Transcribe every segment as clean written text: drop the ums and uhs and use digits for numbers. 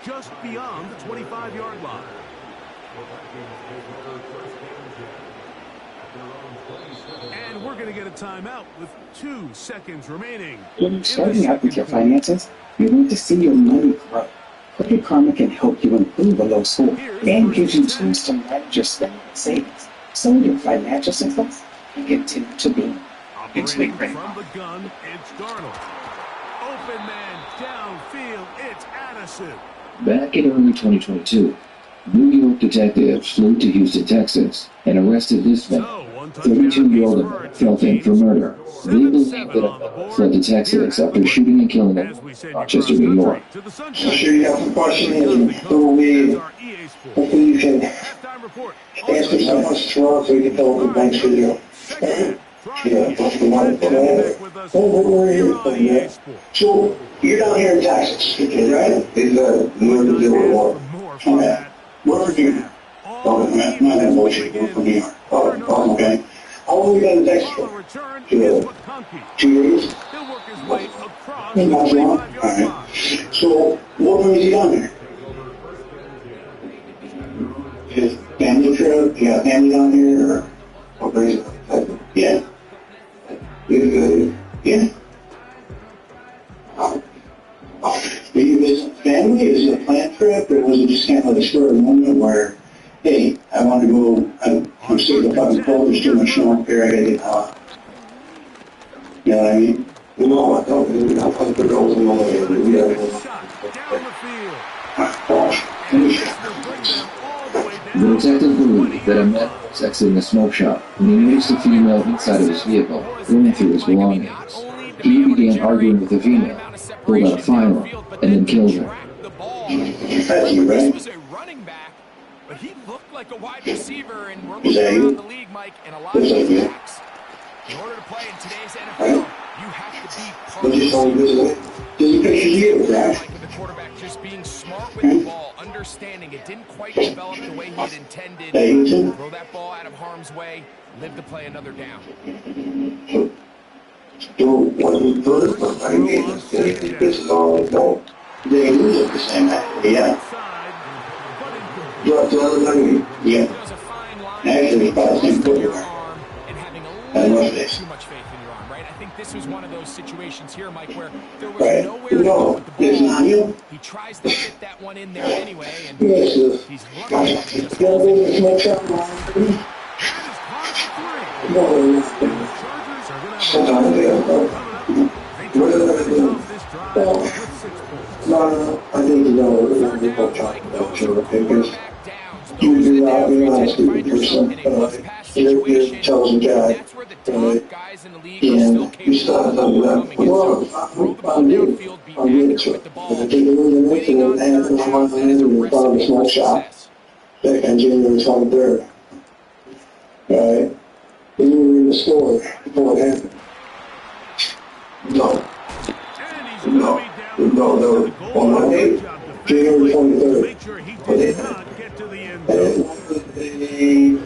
just beyond the 25-yard line. And we're going to get a timeout with 2 seconds remaining. When you're starting out with your finances, you need to see your money grow. Credit Karma can help you improve a low score and gives you tools to manage your spending and savings, so your financial success can continue to be. Operating from the gun, it's Darnold. Open man downfield, it's Addison. Back in early 2022, New York detectives flew to Houston, Texas, and arrested this man, 32-year-old Emmett Felton, for murder. They believe that Emmett fled to Texas after shooting and killing a woman in Rochester, New York. I'm sure you have some questions for me. Hopefully you can answer some questions for us so we can tell the banks video. Yeah, that's the one. So, you're down here in Texas, right? Is North of 01. Okay. We're from here. Oh, not that bullshit. We're from here. Oh, okay. How long have you been in Texas for? 2 years? Not long? Alright. So, what brings you down here? Just family trip? You got family down here? Or what brings you? Yeah. Yeah. Do you visit family? Is it a planned trip, or was it just kind of like a spur of the moment where, hey, I want to go, I'm sick of the fucking cold, there's too much snow up here, I gotta get hot. You know what I mean? No, I don't. I'll put the girls in the way. We gotta go. The detective believed that Emmett was exiting a smoke shop when he noticed a female inside of his vehicle, going through his belongings. He began arguing with the female, pulled out a firearm, and then killed her. That's you, right? But he looked like a wide receiver, and we're looking around the league, Mike, and a lot of those backs. In order to play in today's NFL, you have to be part of the receiver. Just picture you, right? Like with the quarterback just being smart with the ball, understanding it didn't quite develop the way he had intended. Throw that ball out of harm's way, live to play another down. So, when we first were playing this is all about, they look the same, yeah. But the other thing, yeah. Actually, it's about the same quarterback. Too much faith in your arm, right? I think this was one of those situations here, Mike, where there was nowhere to go with the ball. He tries to fit that one in there anyway, and he's lucky that he just holds No, I think we're both talking about sure, because you do not be honest with the person. You're a chosen guy, and you start talking about, well, I'm good, so if I take a look at it, and I have my hand in front of a small shop back on January 23rd, right? And you were in the store before it happened. No, on Monday, January 23rd,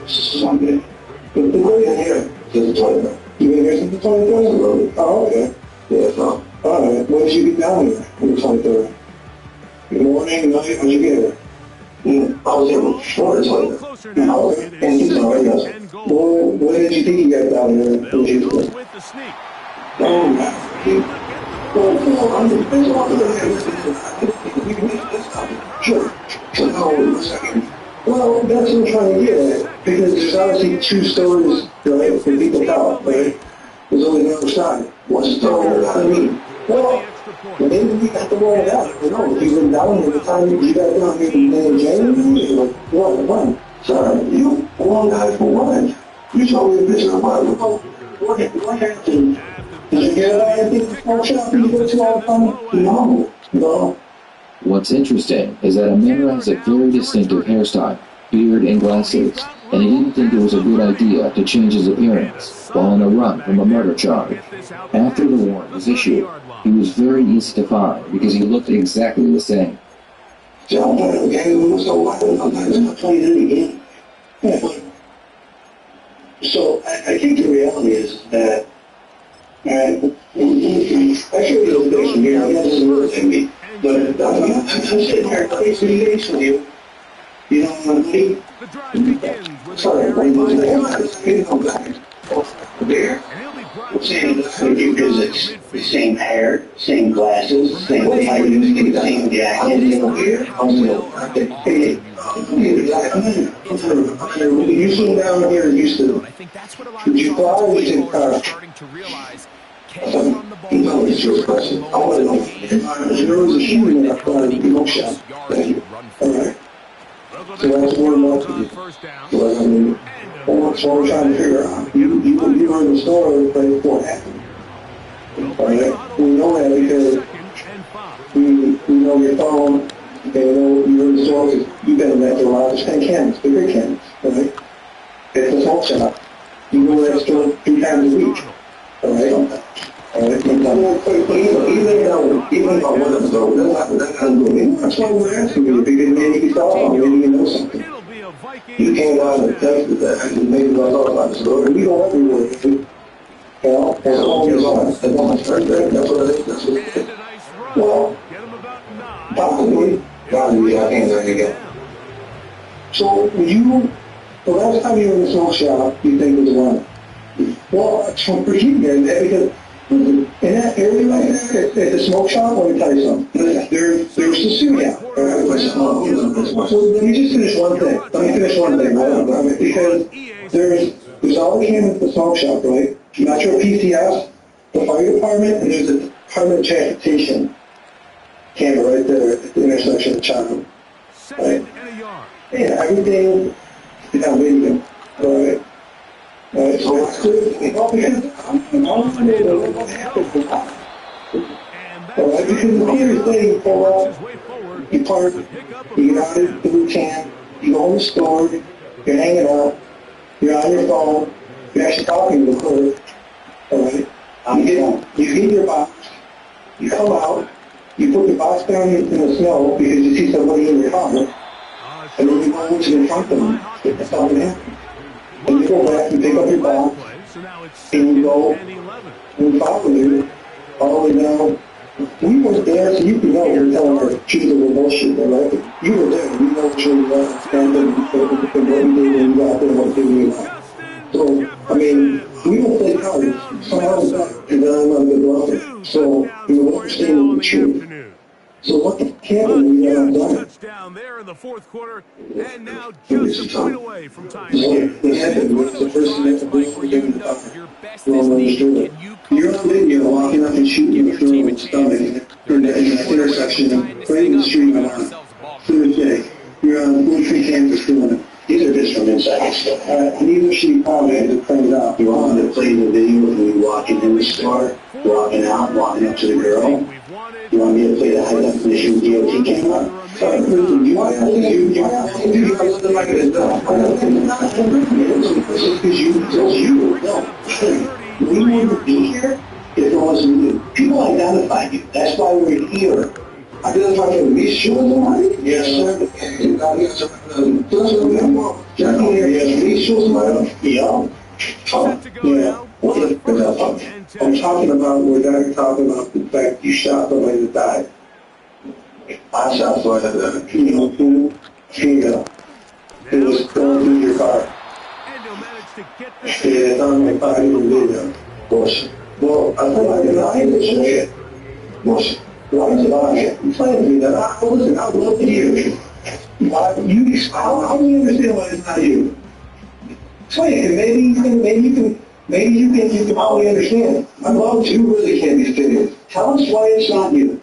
Sunday. But the way in here says the 23rd. You been here since the 23rd? Oh, okay. Yeah, so, alright. When did you get down here on the 23rd? Good morning, night, when did you get here? I was here before the 23rd. And he's already goes, well, when did you think you got down here? When did you get here? Oh, man. Well, I'm just thinking about Sure. So, hold on a second. Well, that's what I'm trying to get at, because there's obviously two stories, right, that people tell, right? There's only one side. What's the story? I mean, well, maybe we got the wrong guy. You know, if you went down at the time you got down here in January, you're like, what? Sorry, you wrong guy for what? You told me a picture of what? What happened? Did you get anything from the shop you go to all the time? No. What's interesting is that Amira has a very distinctive hairstyle, beard, and glasses, and he didn't think it was a good idea to change his appearance while on a run from a murder charge. After the warrant was issued, he was very easy to find because he looked exactly the same. So I think the reality is that I showed you the picture here. But I'm sitting here facing days with you. You know what I mean? The drive begins with Sorry, a when carry you by there, and he'll be brought same down because it's the same hair, same glasses, same height, same jacket. You seem down here used to. I think that's what a lot of Would these you offensive fly? are starting to realize. Can you run the ball well It's your question. I want to know. There was a shooting that no shot. Thank you. All right. So that's one more to do. So I mean, that's what we're trying to figure out. You learn the story right before it happened. All right. We know that because we know your phone. And you know you heard the story. You've been in that for a while. There's 10 cannons, bigger cannons. All right. It's a smoke shop. You go to that store 3 times a week. All right. Even if I wasn't so, that's not good. That's why we're asking you, because maybe you thought, maybe you know something. You came out and texted that, and maybe I thought about the story. We go everywhere, you know, as long as that's what it is, that's what it is. Well, probably, I can't learn again. So, the last time you were in the smoke shop, you think it was one. Well, it's from Virginia, because in that area right there, at the smoke shop, let me tell you something. There's the shootout. Let me just finish one thing. Right? Because there's all the cameras at the smoke shop, right? Metro PCS, the fire department, and there's the Department of Transportation camera right there at the intersection of China. Right? Yeah, everything is on video. Right? So it's good. Because what happened. Alright, because the here's the thing, you park, you get out of the boot camp, you go in the store, you're hanging out, you're on your phone, you're actually talking to the clerk. Alright? You get your box, you come out, you put the box down in the snow because you see somebody in your car, and then you go over to the front of them, if something happens. And you go back and pick up your box, and you go, and follow you, all the way down. We weren't there, so you can know you're telling her she's a little bullshit, right? You were there, you know what you and what we did when you got there, what did we like. So, I mean, we don't play cards, somehow it's not, and then I'm not a good bluffer. So, you understand the truth. So what happened when you got done? Touchdown there in the fourth quarter, and now just a point away from tying So what happened was the person at the ball was giving the buffer. Well understood. You're on video walking up and shooting the through the stomach in the intersection of right in the street on Thursday. You're on Blue Tree campus doing it. These are just from inside. Neither she commented to clean it up. You want to play the video of you walking in the store, walking out, walking up to the girl. You want me to play the high definition DOT camera? Sorry, you want to do something like this? Because you. No. We wouldn't be here if it wasn't you. People identified you. That's why we're here. Identified you. We sure somebody? Yes, sir. We sure somebody? Yeah. Yeah. I'm talking about, we're not talking about the fact you shot somebody that died. I shot somebody that died. Female. It was going through your car. Yeah, it's on my body in video. Bullshit. Well, I thought I did this shit. Bullshit. Why is it on it? You playing me that. Listen, I love you. How do you understand why it's not you? Explain it. Maybe you can probably understand. I love you really can't be figured. Tell us why it's not you.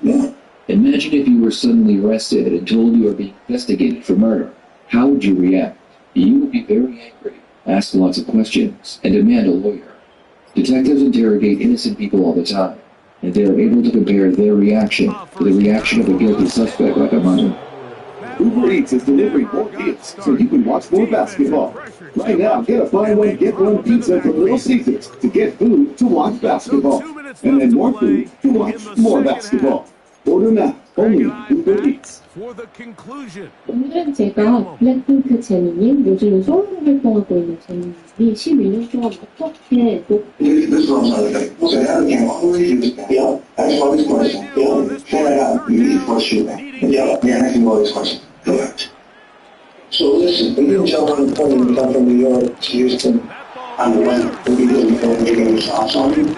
Yeah. Imagine if you were suddenly arrested and told you were being investigated for murder. How would you react? You would be very angry, ask lots of questions, and demand a lawyer. Detectives interrogate innocent people all the time, and they are able to compare their reaction to the reaction of a guilty suspect like a murderer. Uber Eats is delivering more meals so you can watch more basketball. Right now, get a buy one, get one pizza from Little Caesars to get food to watch basketball. And then more food to watch more basketball. Order now Only Uber Eats. For the conclusion. 오늘은 제가 블랙핑크 재민님, 요즘 솔로 활동하고 있는 재민님이 12년 동안 어떻게 This is what I'm trying to think. So now the game always used, yeah, ask all these questions, yeah, flat out, you need for shooting. Yeah, asking all these questions. Correct. So listen, we didn't tell one point we come from New York to Houston on the way. We didn't go and get any shots on you.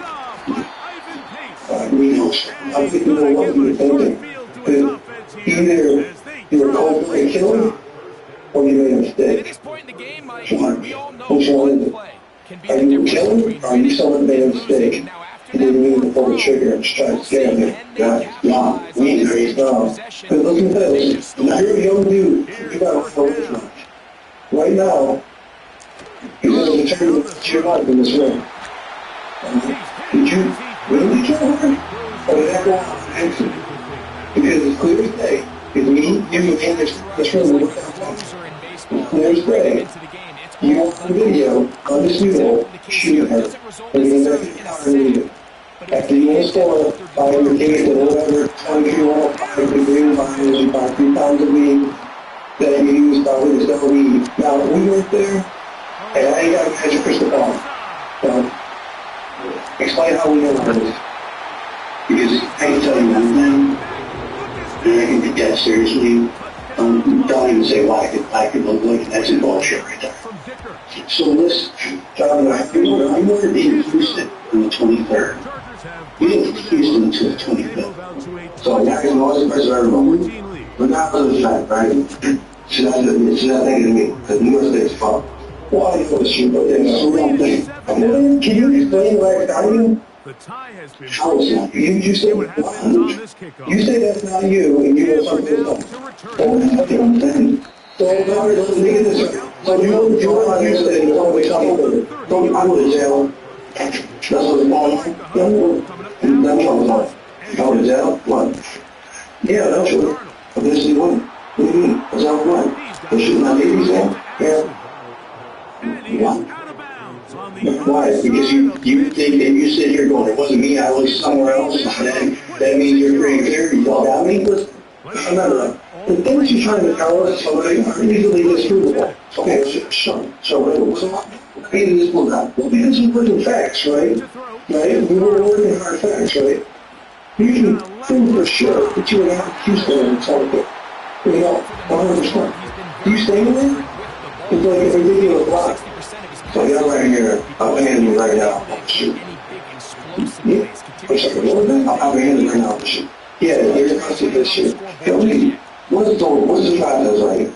We know, I think we know what we were thinking. That either you were cold-blooded killer or you made a mistake. At this point in the game, Mike, Which we all know one is one it? play can be Are the you difference killing between or are you someone made a mistake now after and didn't mean to pull the trigger and just try to scam you? Yeah, we agree. No. Because look at this. Now you're a young dude. You got to focus on it. Right now, you have to determine your life in this room. Did you really kill her? Or did that go on an accident? Because it's clear as day. It's me, you, and this room. Clear as day. You want the video, undisputable, shoot her. And you never get it. After you win a score, by your case or whatever, 23-105 degree line is you buy 3 times a week that you use probably to sell weed. Now, we went there, and I ain't got to catch a crystal ball. So, explain how we know this. Because I can tell you one thing, and I can take that seriously. Don't even say why I could look like that's in bullshit right there. So listen, John and I, we were in Houston on the 23rd. We didn't get to Houston until the 25th. So that can always preserve them. But that was a fact, right? Should I think of me? Because New York State's fucked. Why for the shoot, but then so one thing. Can you explain why it's not you? How is that? You say you say that's not you, and you want something else. Oh, that's what I'm saying. So you know you said it's always something. Don't I go to jail? That's what's going on. That's what I'm on. Go to jail? What? Yeah, that's what. But this is what? What do you mean? What's that what? They're shooting at babies there? Yeah. What? Why? Because you think that you sit here going, it wasn't me, I was somewhere else, and that means you're pretty clear, you all got me? Remember, the things you're trying to tell us are easily disprovable. Okay, so what's up? Maybe this will not. Well, because you're working facts, right? Right? We were working hard facts, right? You can prove for sure that you would have Houston and something. You know, 100%. You staying there? It's like a ridiculous lot. So you're right here, I'm handing you right now, shoot. Yeah. What's up, I'm handing you right now, shoot. Yeah, you're going to see this shit. Tell me, what's the process like?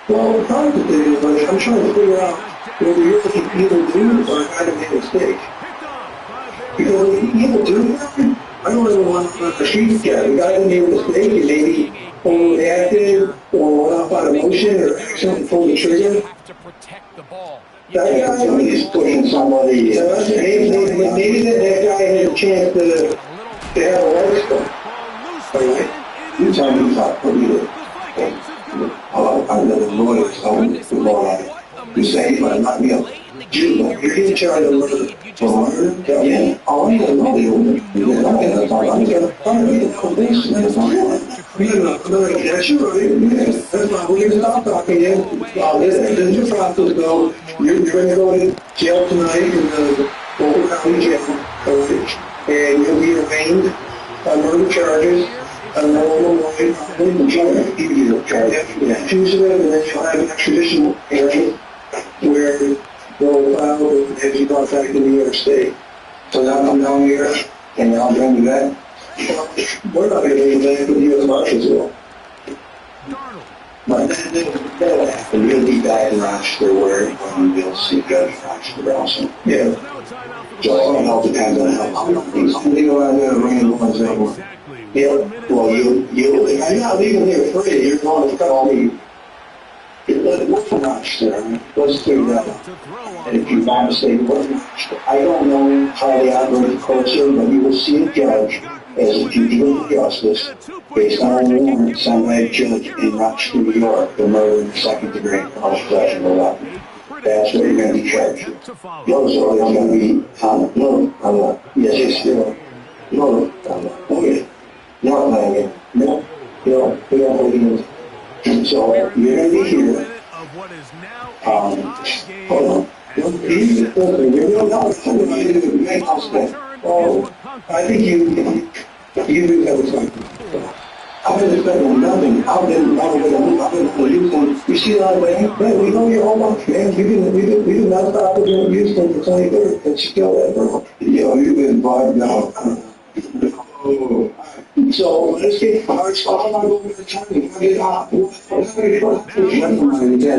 Well, the process is, like, I'm trying to figure out whether you're either dude or kind of made a mistake. Because either dude, I don't ever want to the street guy. The guy that made a mistake and maybe overreacted or went off on emotion or accidentally pulled the trigger. That guy is pushing somebody. Maybe that guy had a chance to have a life story. You tell me about what you did. I'm the lawyer, so the lawyer. You say, but not me. You're in charge of murder. For murder? Yeah. Oh, I'm going to know the owner. I'm going to find the police. That's your right. That's why we're going to stop talking to you. This is your process, though. You're going to go to jail tonight in the local county jail. And you'll be arraigned on murder charges. And then we'll probably the judge give you the charge. Fugitive, and then you'll have an extradition hearing where they'll file if you brought back to New York State. So now come down here and I'll bring you back. We're not going to bring you back with the U.S. Marshals will. But that would happen really bad in Rochester where we'll see Judge Rochester also. Yeah. So it all depends on how somebody go out there and bring in ones that one. Yeah, well, I'm not leaving here free. You're going to call me. What's the Rochester? Let's do that. And if you want to say what's Rochester, I don't know how they operate the courts here, but you will see a judge as a fugitive of justice based on a warrant signed by a judge in Rochester, New York, for murder in the second degree for possession of a weapon. That's what you're going to be charged with. Those are going to be, yes, it's still, no, okay. No, we don't believe in. So you're going to be here. Hold on. You're going to make us spend. Oh, I think you do have a point. I've been expecting nothing. I've been using. You see that, man? We know your whole life, man. We do not stop with your Houston for 23rd and still that, bro. Yo, you've been vibed out. Oh. So let's get hard stuff. I'm not going to the timing. Get off. Get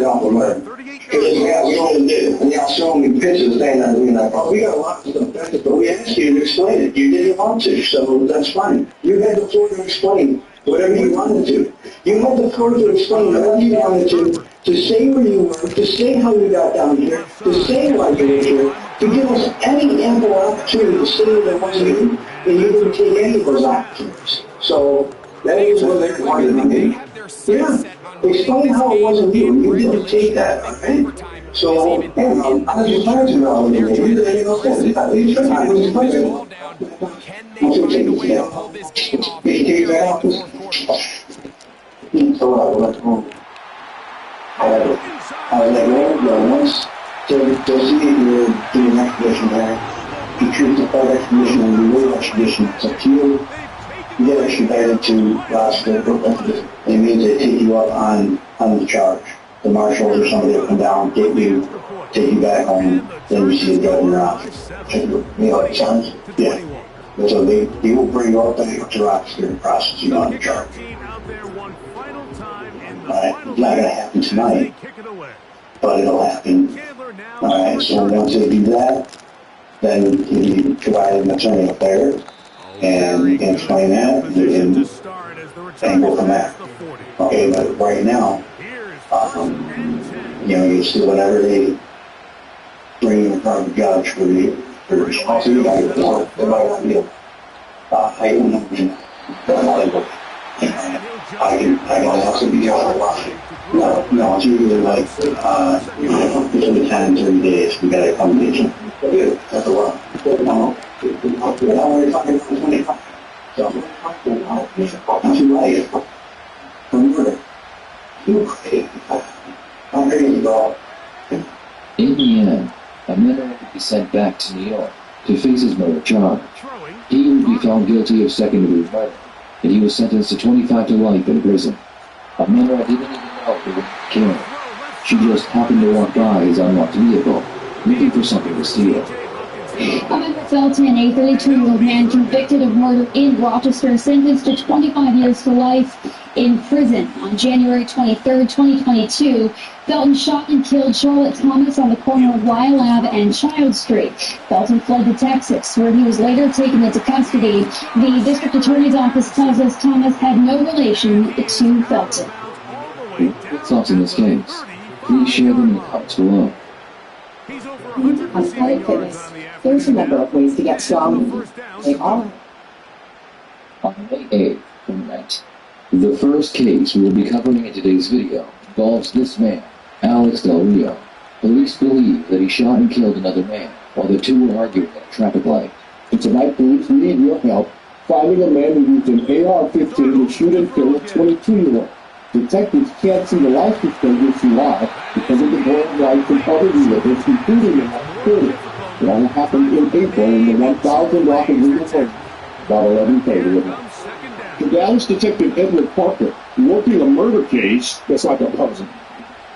off of her. We only did. And y'all showing me pictures saying that we got a lot of stuff, but we asked you to explain it. You didn't want to, so that's fine. You had the floor to explain whatever you wanted to. You had the floor to explain whatever you wanted to say where you were, to say how you got down here, to say why you were here, to give us any ample opportunity to say that it wasn't you, and you didn't take any of those opportunities. So that is what they wanted to me. Yeah. Explain how it wasn't you. You didn't take that, okay? So, I was just trying to know. You didn't know that. I was just trying to know. You take that off. So I was like, well, once to see you're doing expedition there, you choose to fight expedition and you win expedition. It's up to you. You get extradited to Alaska. It means they take you up on the charge. The marshals or somebody will come down, get you, take you back home, then you see the governor out. You know what it sounds? Yeah. So they will bring you up to Alaska and process you on the charge. Alright, it's not going to happen tonight, but it'll happen. Alright, so once they do that, then you provide an attorney up there, and you can explain that, and go from there. Okay, but right now, you see whatever they bring in front of the judge for the responsibility, I can also be on the line. No, it's usually like, between 10 and 30 days, we got a combination. Yeah, that's a lot. No, we're talking 25. So, not too late. For murder. You crazy. I'm crazy, bro. In the end, Amena would be sent back to New York to face his murder charge. He would be found guilty of second-degree murder, and he was sentenced to 25 to life in prison. Amena didn't even know who would kill him. She just happened to walk by his unlocked vehicle, looking for something to steal. Amena Felton, a 32-year-old man convicted of murder in Rochester, sentenced to 25 years to life in prison. On January 23, 2022, Felton shot and killed Charlotte Thomas on the corner of Wylab and Child Street. Felton fled to Texas, where he was later taken into custody. The district attorney's office tells us Thomas had no relation to Felton. Thoughts in this case? Please share them in the comments below. On Planet Fitness, there's a number of ways to get strong. They are. On May 8th tonight, the first case we will be covering in today's video involves this man, Alex Del Rio. Police believe that he shot and killed another man while the two were arguing at a traffic light. And tonight, police need your help finding a man who used an AR-15 to shoot and kill a 22-year-old. Detectives can't see the license plate live because of the glowing lights and other vehicles, including the 30. It all happened in April in the 1,000 block of Legal Road, about 11:30 at night. The Dallas detective Edward Parker, working a murder case that's like a puzzle.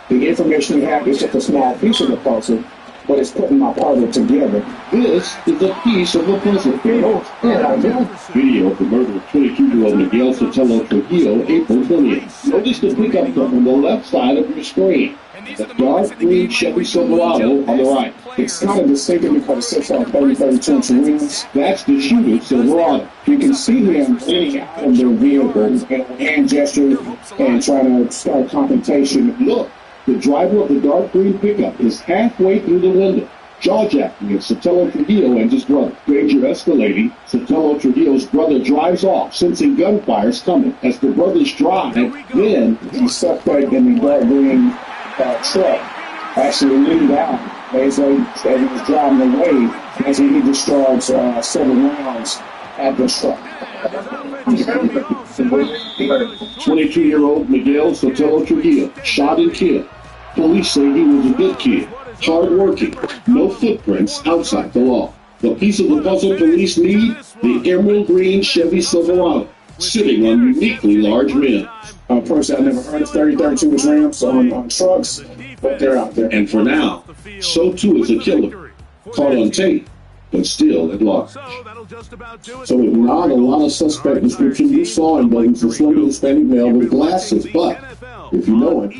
The information he had is just a small piece of the puzzle, but it's putting my puzzle together. This is a piece of the puzzle. Video of the murder of 22-year-old Miguel Sotelo Trujillo, April 20th. Notice the pickup truck on the left side of your screen. The dark green Chevy Silverado on the right. It's kind of mistaken because it sits on 32 rings. That's the shooting Silverado. You can see him leaning out of their vehicle and hand gesture and trying to start confrontation. Look, the driver of the dark green pickup is halfway through the window, jaw-jacking at Sotelo Trujillo and his brother. Danger escalating. Sotelo Trujillo's brother drives off, sensing gunfires coming. As the brothers drive, then he's suspect in the dark green truck actually leaned out as he was driving away as he discharged several rounds at the truck. 22-year-old Miguel Sotelo Trujillo shot and killed. Police say he was a good kid, hard-working, no footprints outside the law. The piece of the puzzle police need, the emerald green Chevy Silverado, sitting on uniquely large men. Personally, I never heard of 3032 Rams on trucks, but they're out there. And for now, so too is a killer, caught on tape, but still at large. So it's not a lot of suspect description you saw in Blaze, a slender Hispanic male with glasses, but if you know it,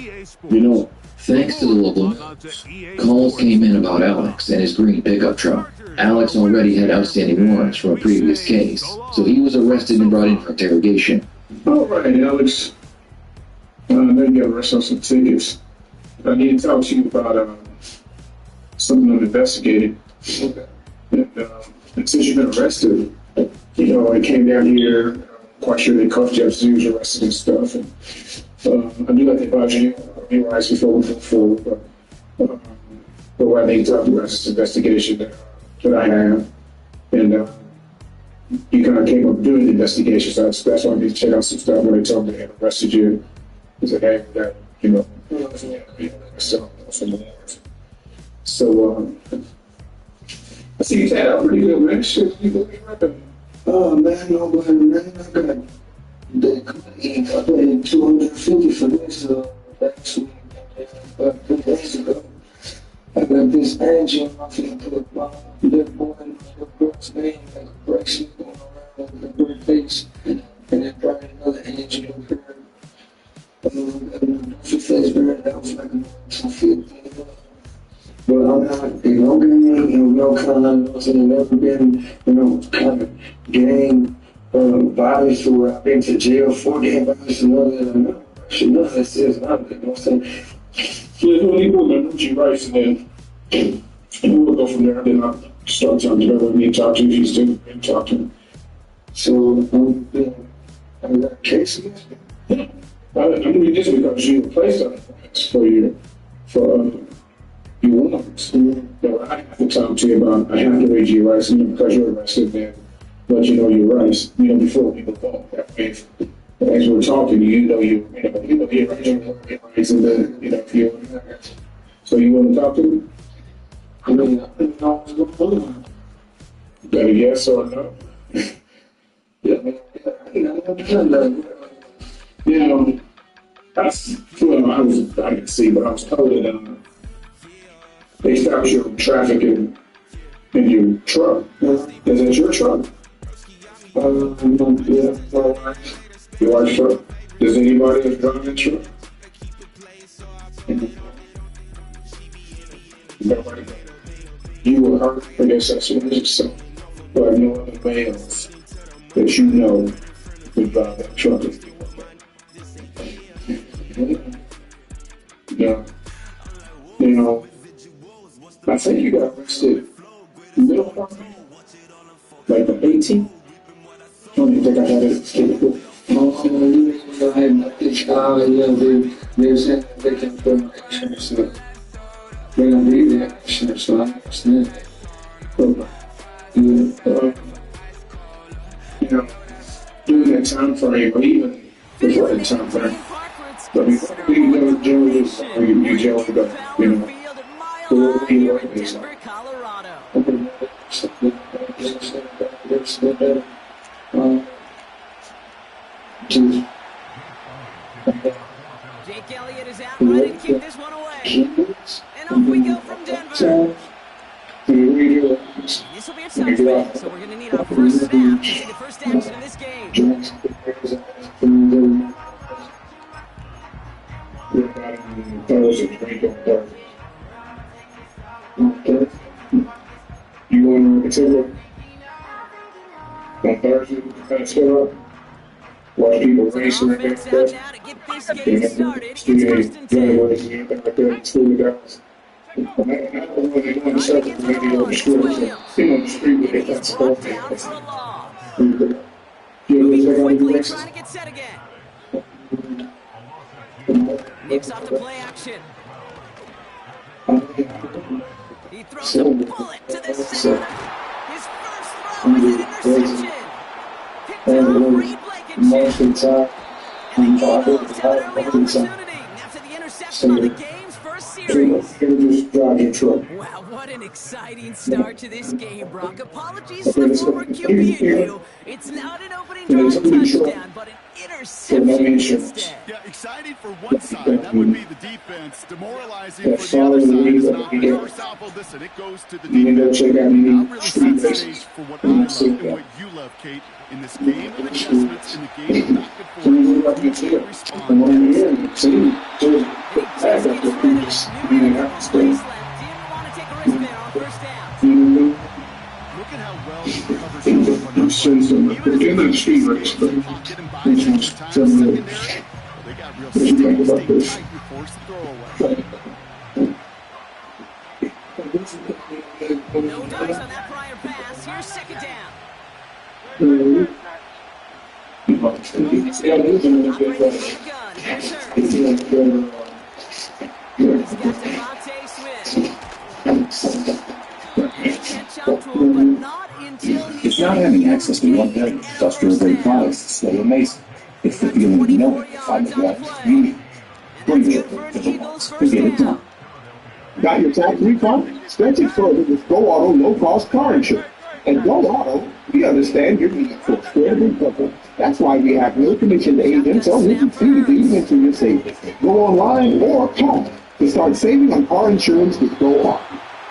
you know it. Thanks to the local news, calls came in about Alex and his green pickup truck. Alex already had outstanding warrants from a previous case, so he was arrested and brought in for interrogation. All right, Alex. I know you got arrested on some tickets. I need to talk to you about something I'm investigating. And since you've been arrested, you know, I came down here, quite sure they cuffed you after you was arrested and stuff. And I do like to advise you, be wise before we move forward, but what I need to talk about is this investigation that I have. And you kind of came up doing the investigation, so that's why I need to check out some stuff when they told me they had arrested you. Because they had that, you know, so, I see you had a pretty good relationship. Oh man, no, but man, I paid $250 for this last week. 2 days ago. I got this engine. I'm finna put my little boy in the girl's name, like a bracelet going around with the bird face, and then probably another engine up here. Face bird, that was like $250. But I'm not, you know, getting no kind of, never been, you know, kind of gang violence where I've been to jail for gang violence and all that. None of that says nothing, you know what I'm saying? So let's do a G Rice and then we'll go from there. Then I'll start talking to her. We need to talk to you. She's still going to talk to me. So, I got a case against me? Yeah. I'm doing this because you placed on for your warrants. So I have to talk to you about, I have to read your rights, and because you're arrested, then let you know your rights, you know, before people vote. That way, as we're talking, you know your rights, and then, you know, if you want to. So you want to talk to me? I mean, I don't know what's going on. Got a yes or a no? Yeah, you know, I can see, but I was told that they stopped your traffic in your truck. Is that your truck? Yeah, my wife. Your wife's truck? Does anybody else drive that truck? Nobody. You were hurt for this assassination, so there are no other males that you know would drive that truck. Yeah. You know, I think you got arrested middle part, like the 18th. I don't even think I had it. I had nothing. They're saying that they can put my insurance up. They don't need that insurance, so I understand. You know, during that time frame, or even before that time frame, but before you go to jail, you jail to go, you know. Where you work this on? Jake Elliott is out right and kick this one away. And off we go from Denver. This will be a tough thing, so we're going to need our first snap to see the first action in this game. You want to consider on Thursday, kind of set up? Watch people race and everything. You quickly trying to get set again. Kicks off the play action. He throws a bullet to the center. His first throw is an interception. Blankenship. And the Eagles have an early opportunity after the interception on the game's first series. Wow, what an exciting start to this game, Brock. Apologies to the former QB in you. It's not an opening drive touchdown, but an interception instead. Yeah, exciting for one side. That would be the defense. Demoralizing for the other side. It's not first off. Listen, it goes to the defense. Not really set the stage for what I love and what you love, Kate. In this game of adjustments, in the game of back and forth, you respond. Look at how well he covers the they got real stick tight and forced the throwaway. No dice on that prior pass. Here's second down. He's got Devontae Smith. Catch up to him, but not until he's It's not having access to one good industrial-grade products to stay amazing. It's the feeling of knowing you find the right you need. Bring it to the ones who get it done. Got your tax refund? Stretch it further with Go Auto low-cost car insurance. At Go Auto, we understand your need for square and purple. That's why we have no commission agents or we can see you deep into your savings. Go online or call to start saving on car insurance with Go Auto.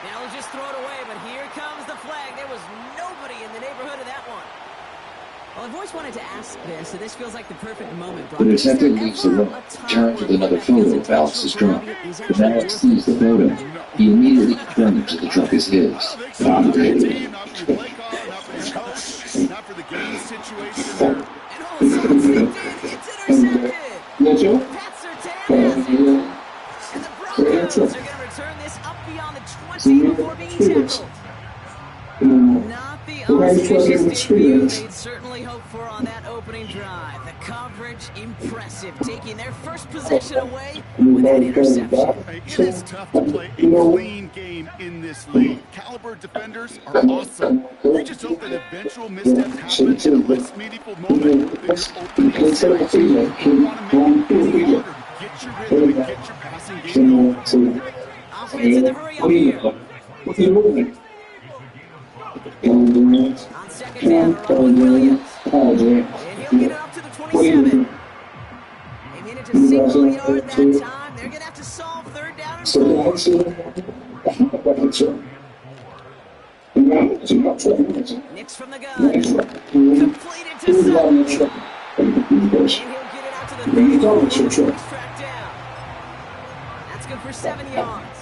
Now we'll just throw it away, but here comes the flag. There was nobody in the neighborhood of that one. Well, I've always wanted to ask this, so this feels like the perfect moment, Brock. The detective leaves the room, turns with another photo of Alex's trunk. When Alex sees the photo, he immediately determines that the truck is his. Not for the game situation. It's intercepted. Mitchell? Pat Surtain has it. And the Broncos are going to return this up beyond the 20 before being tackled. Not the auspicious debut they'd certainly hoped for on that opening drive. The coverage, impressive, taking their first possession away with that interception. It is tough to play a clean game in this league. Caliber defenders are awesome. We just hope that eventual missteps happen in a less meaningful moment. Get your rhythm and get your passing game going. Offense in the hurry up here. On second down, Roland Williams. And he'll get it up to the 27. They made it to single yard that time. They're going to have to solve third down and 4. Nix from the gun. Completed to Sutton. And he'll get it out to the 30. Tracked down. That's good for 7 yards.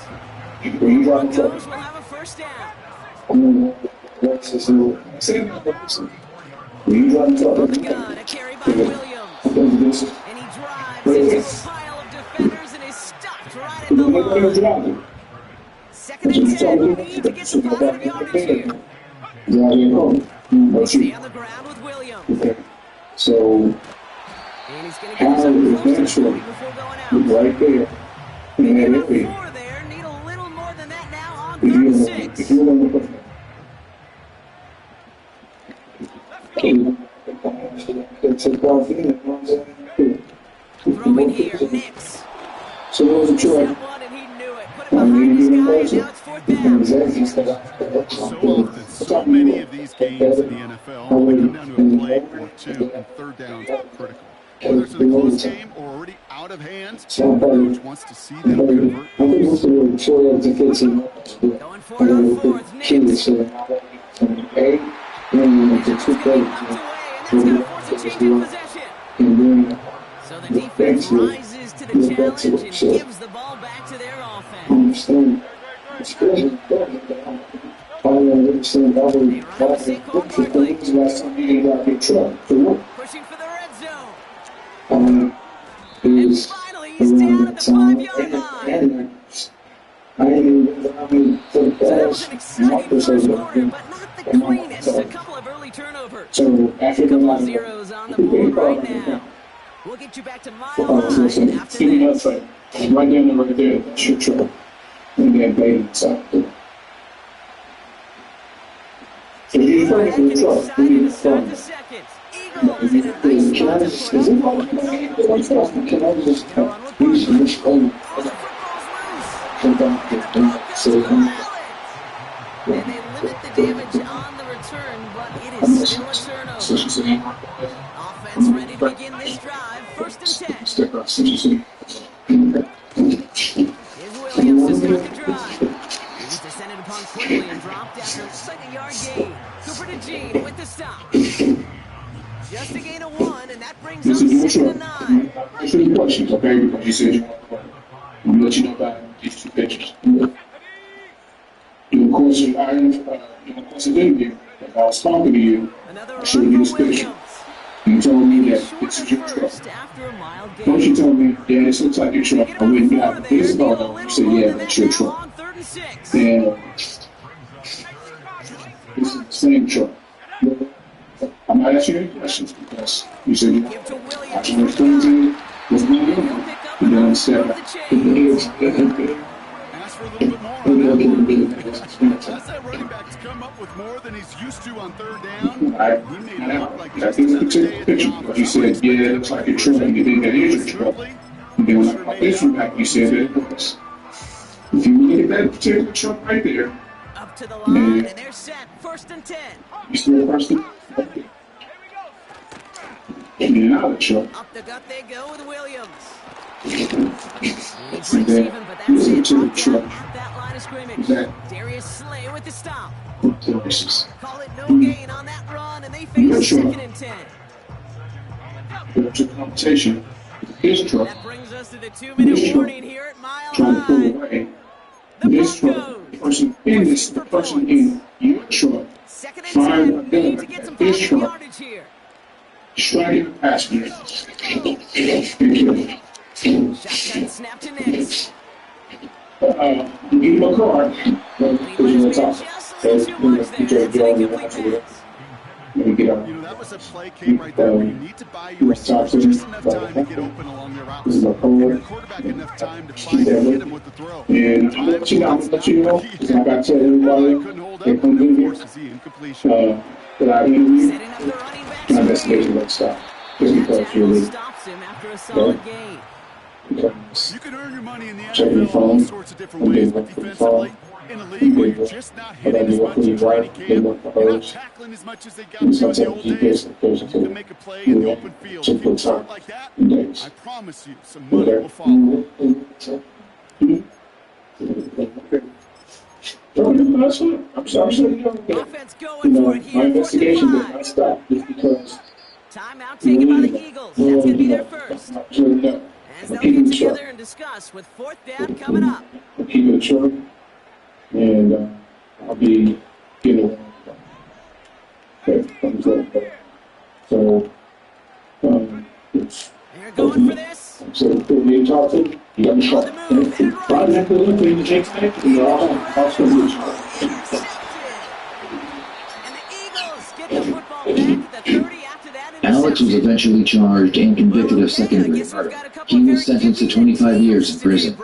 The Broncos will have a first down. From the gun, a carry by Williams. And he drives into a pile of defenders and is stopped right at the line. Second and 10, we need to get some positive yardage here. Stay on the ground with Williams. So, And he's going to get himself close to 40 before going out. right there. Maybe about 4 there. Need a little more than that now on 36. Throwing here, Nix. So what was the choice? Step one and he knew it. Put it behind his guy and now it's fourth down. So often, so many of these games in the NFL only come down to a play or two, and third downs are critical. Whether it's in a close game or already out of hand, the coach wants to see them convert. Going for it on fourth, Nix. And that's going to be knocked away, and that's going to force a change in possession. So the defense rises to the challenge and gives the ball back to their offense. They run a Saquon Barkley. Pushing for the red zone. And finally, he's down at the 5-yard line. So that was an exciting first quarter, but not the cleanest. A couple of early turnovers. A couple of zeros on the board right now. We'll get you back to Mile High after this. Right there, right there. Shoot trouble. And then bait inside. Excited to start the second. Eagles in a nice spot to put up points. The football's loose. And they limit the damage on the return, but it is still a turnover. Offense ready to begin this drive. 1st and 10. Here's Williams to start the drive. He was descended upon quickly and dropped after a second-yard gain. Cooper to Gene with the stop. Just a gain of 1, and that brings up 2nd and 9. Answer the questions, okay? Because you said you want to play. I'm going to let you know about these 2 pitchers. During the course of the interview, if I was talking to you, I showed you this picture. And you told me that this is your truck. Once you told me, yeah, this looks like your truck, I went and got this photo. You said, yeah, that's your truck. And this is the same truck. I'm not asking you any questions because you said I can explain to you what's going on. You don't understand. Ask for a little bit more. That's that running back to come up with more than he's used to on 3rd down. He made it look like I think it's a picture. But you said, yeah, it looks like your truck. And you didn't get your truck. And then when I got this one back, you said that it was. If you look at that particular truck right there, up to the line, and they're set. 1st and 10. You still first and 10. And then out of the truck. Up the gut they go with Williams. And then here's into the truck. At that line of scrimmage. Darius Slay with the stop. Call it no gain on that run, and they face 2nd and 10. To competition. His truck. That brings us to the 2-minute warning here at Mile Trying to pull High. away. This truck, the person in your truck, 2nd and firing 10. a Need to gun get some at this positive truck, yardage here. striking the passenger. Shotgun snap to Nix. You give him a card. Let me get up. That was a play, Kate, right there, where you need to buy your receivers just enough time to get open along their routes. Give your quarterback enough time to find and hit him with the throw. And I'm going to let you know, because I got to tell everybody, they couldn't do here, that I interviewed, my investigation won't stop. Just because you're leaving. Stops him after a solid gain. Because you can earn your money in the checking your NFL all phone, sorts of different ways, but defensively, in a league where you're just not hitting as much in training camp, you're not tackling as much as they got to in the old days, you can make a play in the open field. If you start like that, I promise you, some money will follow. I'm sorry, Offense going for it here. my investigation did not stop just because. Timeout taken by the Eagles. That's going to be their first. As they'll get together and discuss with 4th down coming up. I'll keep it short, and I'll be getting away. Okay, so, They're going for this. so you talk to you got me shot. Right after the thing, the Jake's back, and you're all still lose. And the Eagles get the football back at the 30 after that. Alex was eventually charged and convicted of second-degree murder. He was sentenced to 25 years in prison.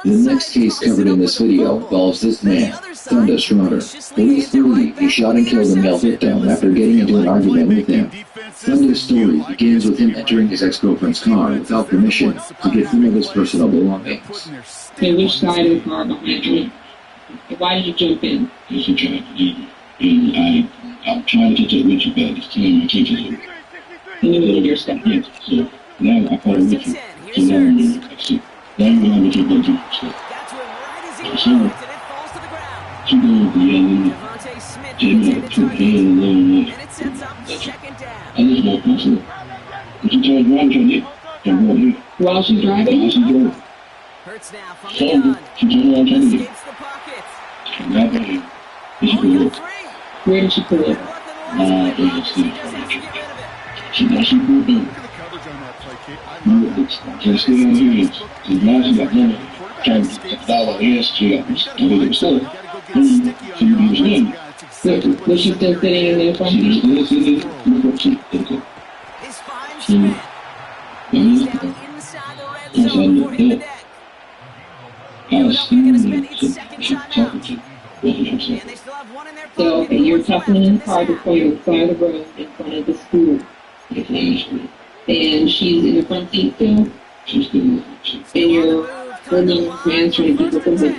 The next case covered in this video involves this man, Thunder Schroeder. Police believe he shot and killed a male victim after getting into an argument with him. Thunder's story begins with him entering his ex-girlfriend's car without permission to get some of his personal belongings. Hey, which side of the car behind you? Why did you jump in? Because he tried to leave me. And I'm trying to get Richard back. This time I can't get him. In the middle of your step. Yes, so now I call Richard. So now I'm going to see. Now I'm going to get Richard. So she goes to yelling. Jamie had 2 hands and alone. I just walked myself. But you tell Ron to get here. While she's driving? While she's driving. So she turned around trying to get. Not by him. Where did she pull it? She pulled in. Just stay on hands. Because now she got money. Trying to get $1 yes, she got to make it so. She was in. Was she still sitting in there from She was still sitting in there. She took it. Yes, I knew that. I was standing there. She talking to So, okay, you're tucking in the car before you fly the road in front of the school. And she's in the front seat still? She's still in the front seat. And you're holding her hands trying to keep her from her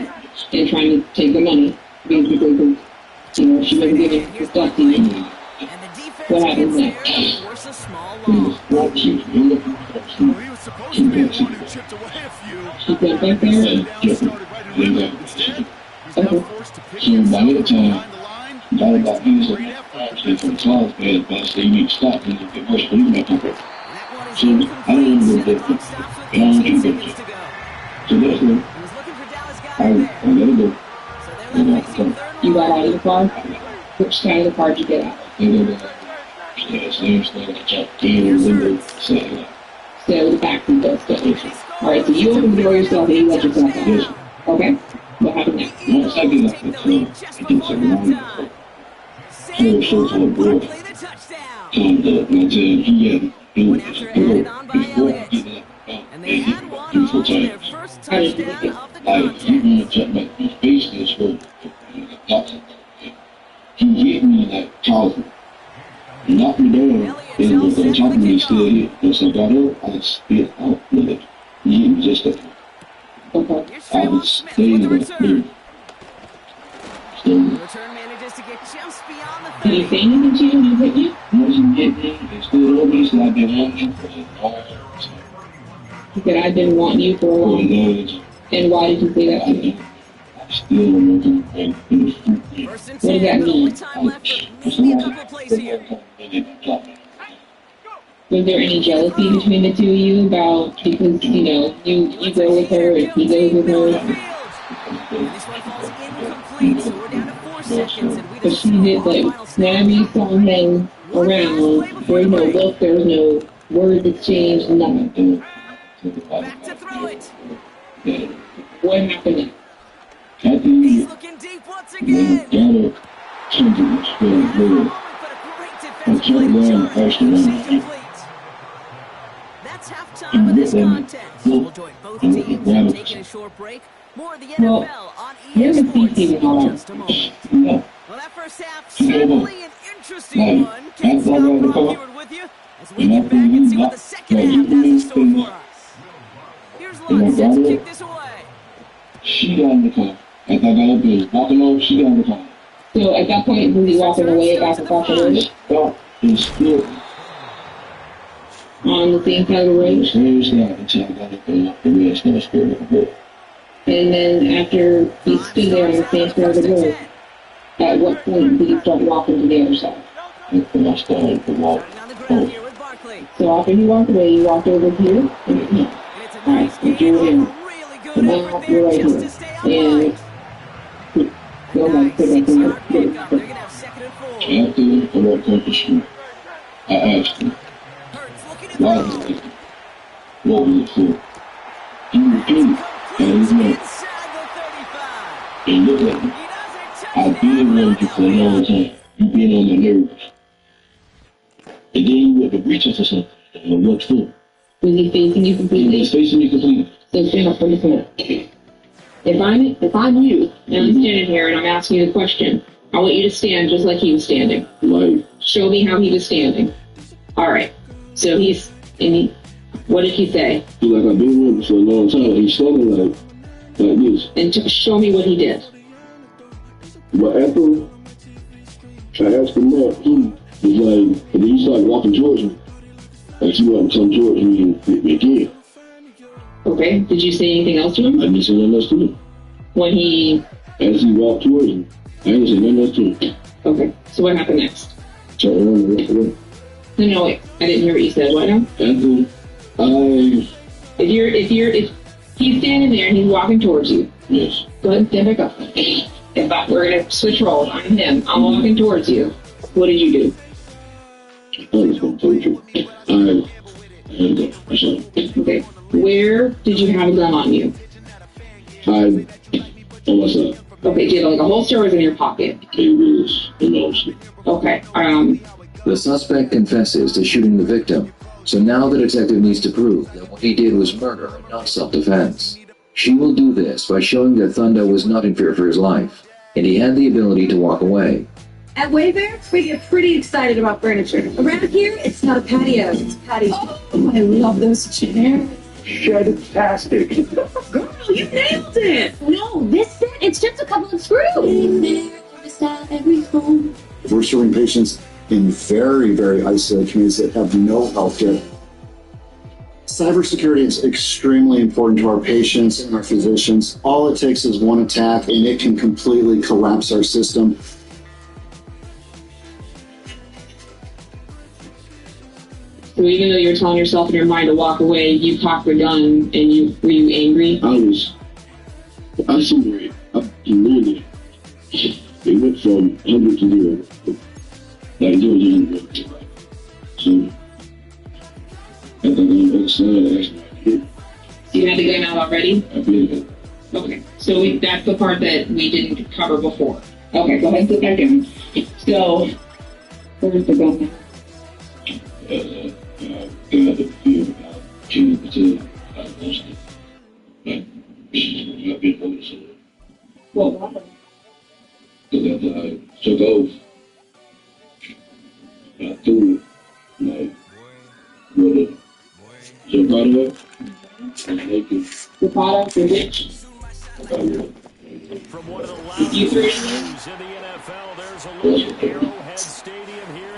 and trying to take the money, basically, because, you know, she wasn't giving the stuff to you. What happens next? She went back there? Okay. So by the time, about these for the cars, but they need to stop and get worse for you. So I don't even go there. I don't keep it. So that's it. I let it go. You got out of the car? Which side of the car did you get out? Stay with the back from the stairs. Alright, so you open the door yourself and you let yourself out. Okay? What happened next? Once I get up the car, I get some wrong. Shows on the board. And he had do it before I get up. And he for times. He want to jump like his face is hurt. He hit me like powerful. He knocked me down, and it was on top of me still hit. Once I got up, I spit out with it. He hit me just like that. I was staying right there. Did he say anything to you when he hit you? He wasn't hitting me. He stood over me, so I didn't want you for a long time. He said, I didn't want you for a long time. And why did you say that to me? I still want to make things fruit. What does that mean? Was there any jealousy between the two of you about, because, you know, you go with her and he goes with her? But she did, like, whenever you saw him around, there was no look, there was no words exchanged, nothing. Back to throw it. What happened? He's looking deep once again. That's halftime of this contest. We'll join both teams taking a short break. More of the NFL on ESPN in just a moment. Well, that first half, certainly an interesting one. Can't stop Rob here with you as we get back and see what the second half has in store for us. Here's Lund set to kick this away. She got in the car. As I got up there, walking over, she got in the car. So at that point, was he walking away about across the road? No, he's still on the same side of the road? Same side until I got up there. The red still scared of the And then after he stood there on the same side of the road, at what point did he start walking to the other side? When I started to walk. So after he walked away, you walked over here? Alright, and you're in. So now you're right here. And go back to that. After I walked up the street, I asked him, why was it? What was it for? He repeated, and his name. And look at me. I've been around you for a long time. You've been on my nerves. And then you went to reach us or something. And what for? Was he facing you completely? He was facing me completely. So stand up for this minute. If I'm you, and I'm standing here and I'm asking you the question, I want you to stand just like he was standing. Right. Show me how he was standing. Alright. So what did he say? He's like, I've been with him for a long time. He's standing like this. And show me what he did. But after I asked him that, he was like, and then he started walking towards me. Like he wanted to come towards me and hit me again. Okay. Did you say anything else to him? I didn't say nothing else to him. As he walked towards me, I didn't say nothing else to him. Okay. So what happened next? So I went away. No, wait. I didn't hear what you said. What now? If he's standing there and he's walking towards you. Yes. Go ahead and stand back up. We're going to switch roles. I'm him. I'm walking towards you. What did you do? I was going to tell you. I had a gun. Okay. Where did you have a gun on you? On my side. Okay, did you have like a holster or was it in your pocket? It was in the holster. Okay. The suspect confesses to shooting the victim, so now the detective needs to prove that what he did was murder and not self-defense. She will do this by showing that Thunda was not in fear for his life, and he had the ability to walk away. At Wayfair, we get pretty excited about furniture. Around here, it's not a patio, it's a patio. Oh, I love those chairs. Shedtastic. Girl, you nailed it! No, this set, it's just a couple of screws. We're serving patients in very, very isolated communities that have no health care. Cybersecurity is extremely important to our patients and our physicians. All it takes is one attack and it can completely collapse our system. So even though you're telling yourself in your mind to walk away, you cocked the gun and were you angry? I was angry. Really. It went from 100 to 0. Like, it was 100. So, I thought I was actually. You had the gun out already? I did. Okay, so that's the part that we didn't cover before. Okay, go ahead and put that down. So, where's the gun now? God, the fear about changing I lost it. I've been noticing it. What happened? Because after I took off, I threw it, like, with a Zapata, and naked. Zapata, the witch? You threw it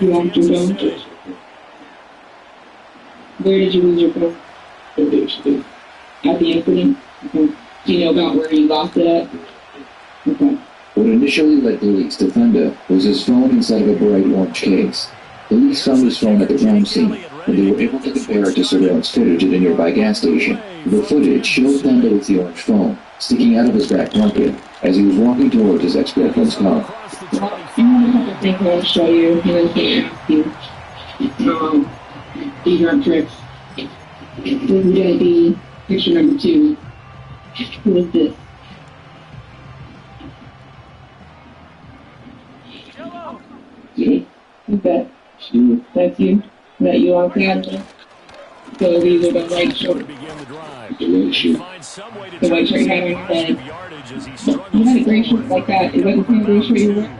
in? You want your phone? Where did you lose your phone? At the incident? Okay. Do you know about where you lost it at? Okay. What initially led police to Fenda was his phone inside of a bright orange case. Police found his phone at the crime scene, and they were able to compare it to surveillance footage at a nearby gas station. The footage showed Fenda with the orange phone sticking out of his back pocket as he was walking towards his ex-girlfriend's car. Well, I have a thing I want to show you, and I'm going to ask you. These are tricks. This is going to be picture number 2. Who is this? Yeah. Okay. That's you? Is that you on camera? So these are the white shorts. The white shirt. The white shirt you had on your head. You had a gray shirt like that. Is that the same gray shirt you wore?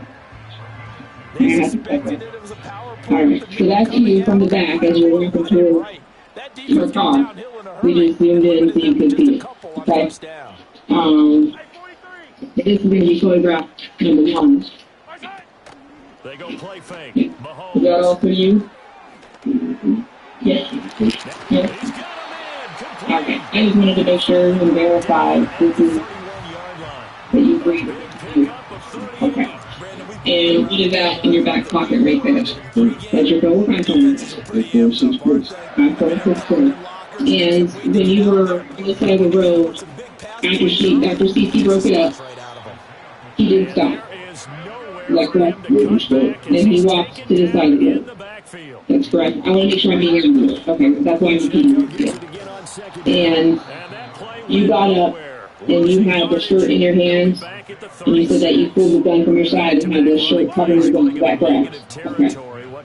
Alright, so that's you from the back as you're walking through your car. We just zoomed in so you could see it. Okay? This is going to be photograph number 1. They go play fake. Is that all for you? Yes. Yes. Okay, I just wanted to make sure and verify this is that you agree with you. Okay. And what is that in your back pocket right there? That's your goal? I'm telling you. 5.6. And when you were on the side of the road, after CC broke it up, he didn't stop. Is that correct? And he walked to the side of the road. That's correct. I want to make sure I'm being here. Okay, that's why I'm repeating this. And you got up and you had the shirt in your hands, and you said that you pulled the gun from your side and had the shirt covering your gun. Is that correct? Okay.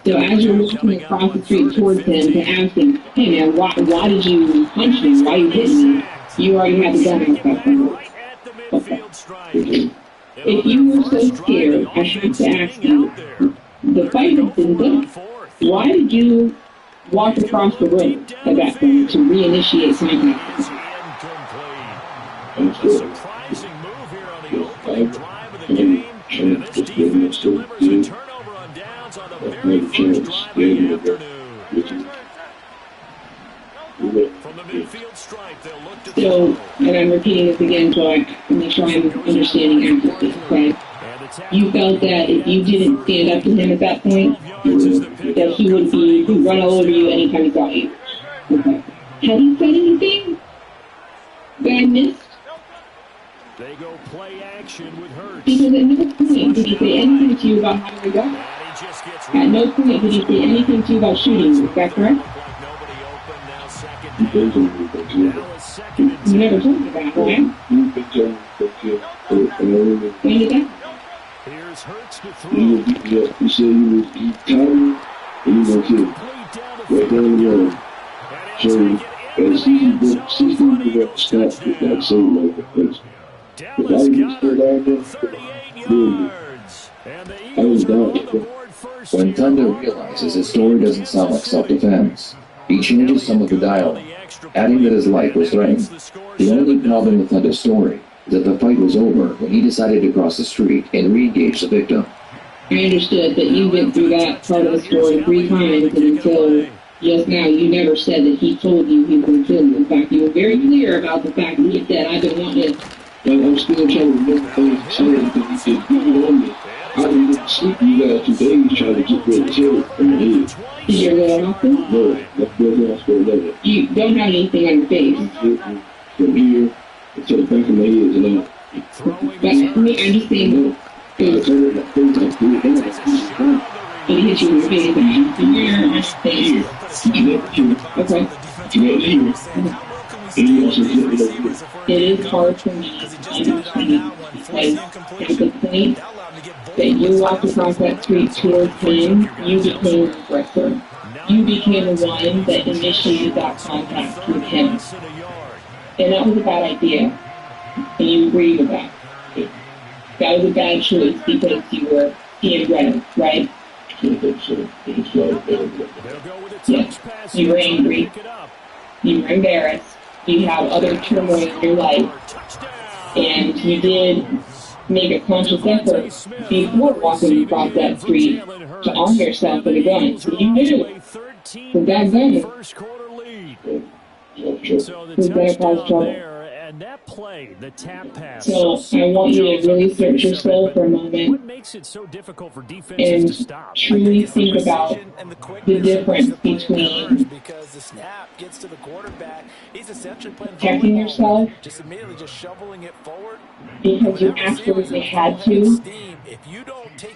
So as you're walking across the street towards him to ask him, hey man, why did you punch me? Why you hitting me? You already had the gun out that point. Okay. If you were so scared, I have to ask you, the fight has been done. Why did you walk across the road at that point to reinitiate contact? Surprising move here on the opening drive of the game. And this defense delivers a turnover on downs on the very first drive of the afternoon. From the midfield stripe, they'll look to So, and I'm repeating this again so I can make sure I'm understanding accurately, okay? You felt that if you didn't stand up to him at that point, that he would run all over you anytime he saw you. Okay. Had he said anything that I missed? They go play action with Hurts. Because at no point did he say anything to you about having a gun. At no point did he say anything to you about shooting you. Is that correct? You never told me that, right? When did that? Here's Hurts to throw. You said you was tired and you gonna kill. Right down the road. So, as he broke 16 people stop with that same like the place. If I was still down there, I was down. When Thunder realizes his story doesn't sound like self-defense, he changes some of the dialogue, adding that his life was threatened. The only problem with Thunder's story is that the fight was over when he decided to cross the street and re-engage the victim. I understood that you went through that part of the story 3 times, and until just now, you never said that he told you he was going to kill you. In fact, you were very clear about the fact that he said, I've been wanting it. But I'm still trying to remember things because he said, you on me. I didn't sleep you guys 2 days trying to get rid of the from the head. Is your little hospital? No, that's the hospital level. You don't have anything on your face. From here to the back of my head and out. But I mean, I'm just saying, it hit you in your face, and here, I stay here. Okay. It is hard for me to understand because at the point that you walked across that street towards him, you became the aggressor. You became the one that initiated that contact with him. And that was a bad idea. And you agreed with that. That was a bad choice because you were being red, right? Yes. You were angry. You were embarrassed. You have other turmoil in your life. And you did make a conscious effort before walking across that street to arm yourself with a gun. So you knew with that gun was going to cause trouble. So I want you to really search your soul for a moment and truly think about the difference between protecting yourself because you absolutely had to,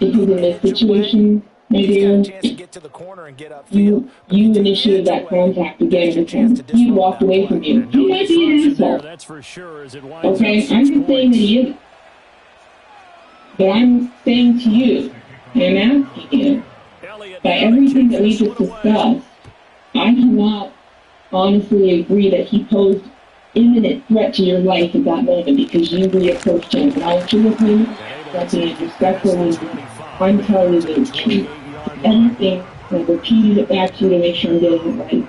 because in this situation, my dear, you initiated that contact again with him. He walked away from you. He might be an asshole. Okay, I'm just saying to you, but I'm saying to you, and I'm asking you, by everything that we just discussed, I cannot honestly agree that he posed imminent threat to your life at that moment because you reapproached him. And I agree with him, that's being respectful, and I'm telling you the truth. Everything, and repeating it back to you to make sure I'm getting it right.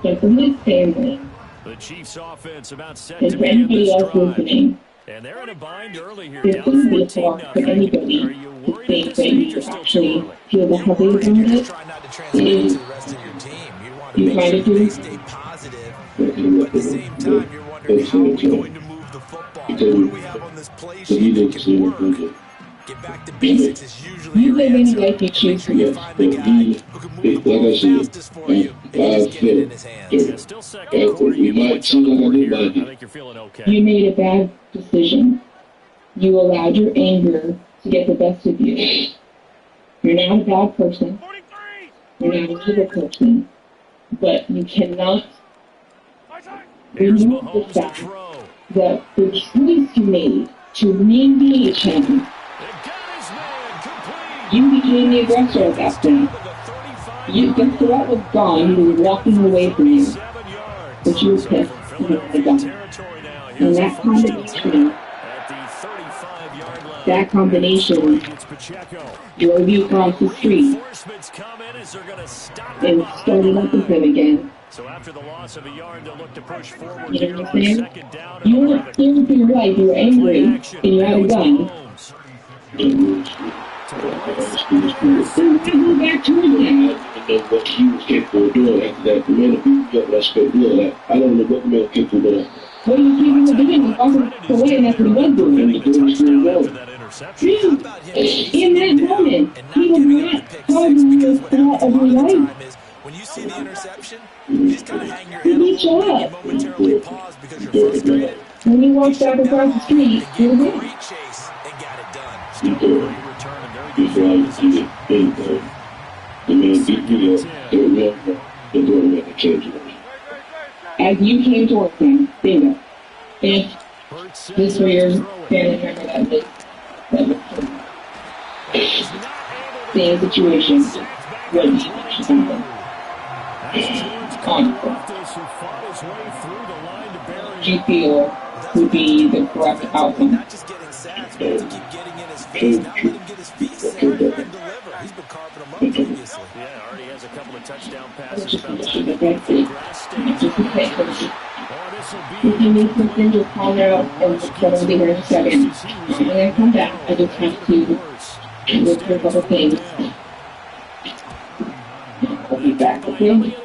So for his family, and for anybody else listening, there's going to be a thought for anybody to think that you actually feel the heavy about it. And you try to do but at the same time, you're wondering how are we going to move the football? What do we have on this play sheet that can work? Get back to basics is usually your answer. Make sure you find the guy who can move the ball fastest for you and just get it in his hands. Still second quarter, you might somewhat here. I think you're feeling okay. You made a bad decision. You allowed your anger to get the best of you. You're not a bad person. You're not an evil person. But you cannot remove the fact that the choice you made to re-engage him, you became the aggressor at that point. The threat was gone, he was walking away from you. But you were pissed, you had a gun. And that combination drove you across the street and started up with him again. So after the loss of a yard, they'll look to push forward. You know what I'm saying? You weren't scared for your life, you were angry, and you had a gun. Go back to it now. I don't know what he was capable of doing after that. The man beat me up and I spent blood. I don't know what the man was capable of. What do you think he was doing? He was walking away and that's what he was doing. Dude, in that moment, he was not causing the threat of your life. When you see the interception, you just kind of hang your head a little bit, you momentarily pause because you're frustrated. When you walked back across the street, you were good. Great chase and got it done. Still great return and very good field. The man beat me up, they're going to change it. As you came towards him, bingo. If this were your family member that was same situation, what do you think should happen? Do you feel would be the correct outcome? Not just getting sacks, but to keep getting in his He's not letting him get his feet set and deliver. He's been carving them up previously. Yeah, already has a couple of touchdown passes. About time to get the grass stays. If you need something, just call her up and it'll be here in a second. When I come back, I just have to look for a couple things. I'll be back, okay?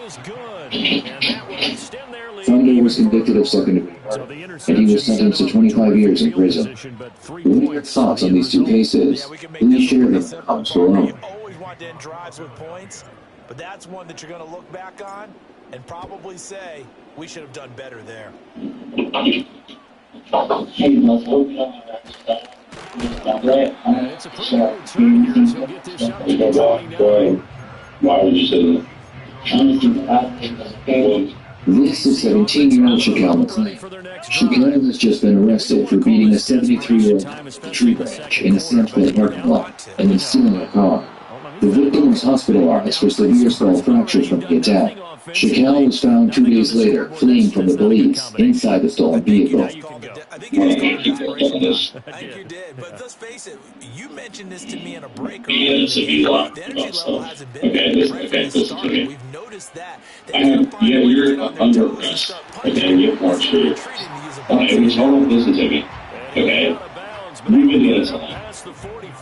Fonda was convicted of second-degree murder, and he was sentenced to 25 years in prison. What are your thoughts on these two cases? Please share them in the comments below. Always want to end drives with points, but that's one that you're going to look back on and probably say, we should have done better there. It's a pretty good turn here, so get this up to 29. Why would you say that? This is 17-year-old Shaquille McClain. Shaquille has just been arrested for beating a 73-year-old man with a tree branch in a Sam's parking lot and then stealing a car. The victim was hospitalized for severe skull fractures from the attack. Shaquille was found 2 days later, fleeing from the police inside the stolen vehicle. I think you did, but let's face it, you mentioned this to me in a break earlier. The energy level hasn't been right from the start. We've noticed that. You're under arrest. Okay, you're more true. Okay, listen to me. Okay, we've been doing this a lot.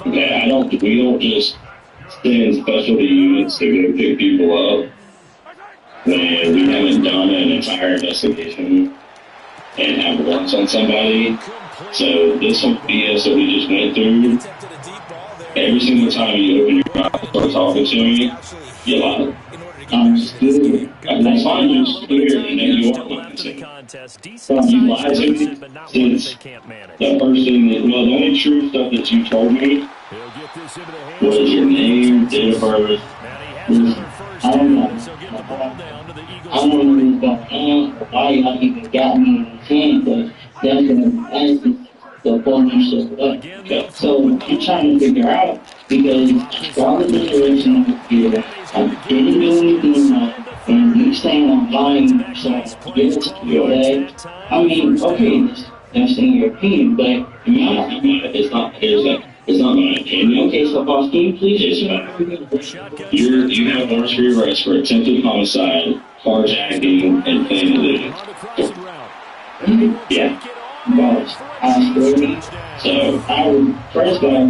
Okay, we don't just send specialty units to go pick people up when we haven't done an entire investigation and have warrants on somebody. So this whole BS that we just went through, every single time you open your mouth and start talking to me, you lie. That's fine, you clear, and then you are lying to me. You lied to me since the first thing that, the only true stuff that you told me was your name, date of birth. I don't know. I don't know why y'all even got me in the hand, but that's the phone you showed up. So I'm trying to figure out, because all the situation here, I didn't do anything wrong, and you saying I'm lying, so give it to you, okay? I mean, okay, that's in your opinion, but it's not my opinion. Okay, so boss, can you please just you have warrants for your arrest for attempted homicide, carjacking, and felony looting. Yeah. Boss, so I would, first of all,